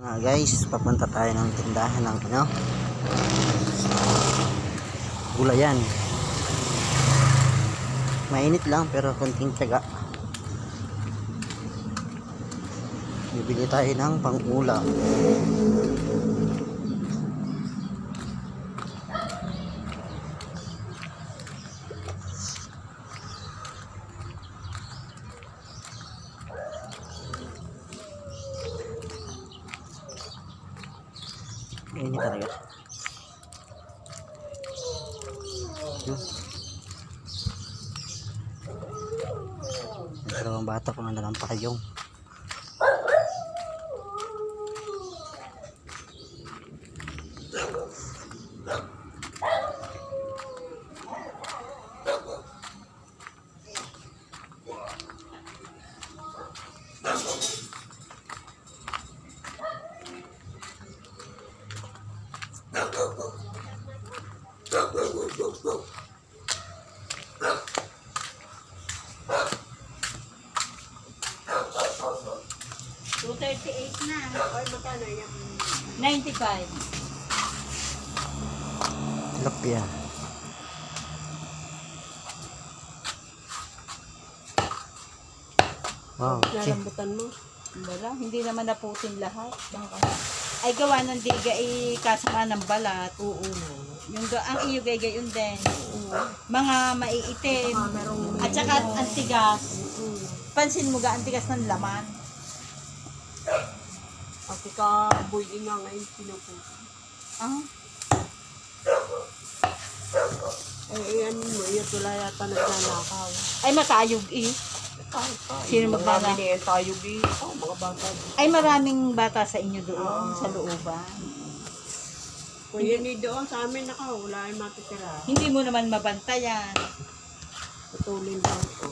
Guys, papunta tayo ng tindahan ng gulayan. Mainit lang pero konting tiyaga. Bibili tayo ng pang-ulam. Ini talaga. Dalawang bata ko na lang pakayong. $238 na. Or magkano yan? 95. Tilapia. Wow, okay. Nalambutan mo. Wala, hindi naman naputin lahat. Ay gawa ng diga kasama ng balat. Oo. Ang iyo gaygayon din. Mga maiitim. At saka ang tigas. Pansin mo ga ang tigas ng laman. Pati ka boy nga ngayon pinupuso. Ano mo, yun wala yata nagnanakaw. Ay matayog Sino magnanakaw? Marami tayo mga bata. Ay maraming bata sa inyo doon sa looban. Kung yun doon sa amin wala yung matitira. Hindi mo naman mabantayan. Putulin lang ito.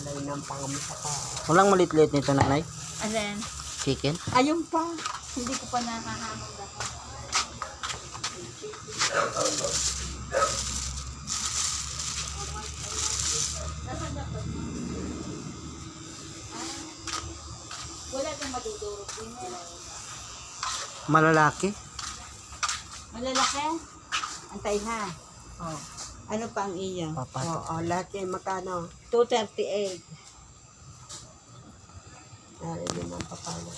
Alay ng pangamusa ka. Walang malit-lit nito, nanay? And then, Chicken? ayun pa. Hindi ko pa nakahamon lahat. Wala kang madudurog din. Malalaki? Malalaki? Antay ha. Ano pa ang iya? Papato. Lahat yung makano. 238. Lalo naman papalo.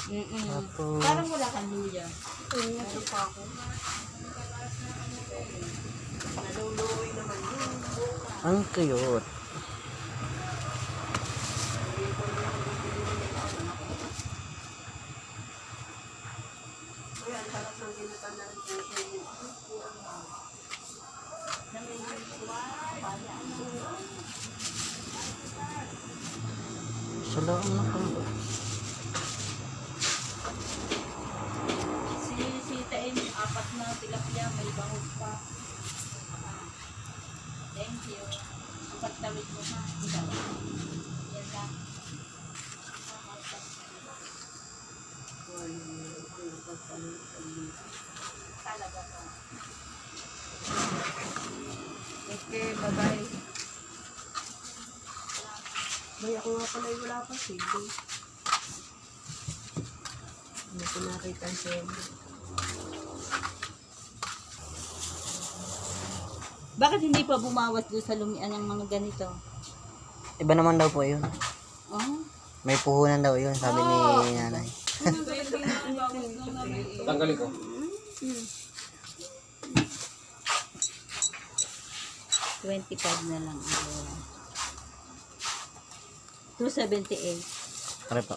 Tapos, Parang wala kang luya. Meron pa ako. Naluluoy naman yun. ang cute. Kaya ang sarap ng ginatan na rin po. Salaan na ka. Si Tain, 4 na tilapia, may bangus pa. Thank you. Ang pagtawid mo ha. Ikaw. Yan lang. Talaga to. Okay, bye-bye. Bay, ako nga pala yung wala pa sili. Hindi ko nakita ang sili. Bakit hindi pa bumawas doon sa lumian ng mga ganito? Iba naman daw po yun. Oh? May puhunan daw yun, sabi ni nanay. Tanggalin ko. 25 na lang. 278. Pare po.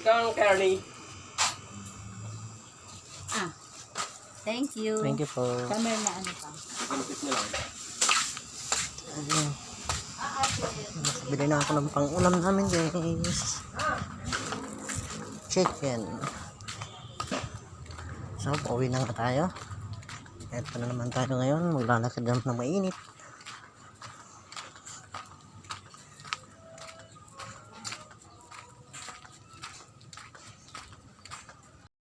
Kang Carly. Thank you. Thank you po. Summer na ano pa? Pinupit niya lang. Ayun. Nakabili na ako ng pang-ulam namin, guys. Chicken. So, pauwi na nga tayo. Eto na naman tayo ngayon. Maglalakad lang ng mainit.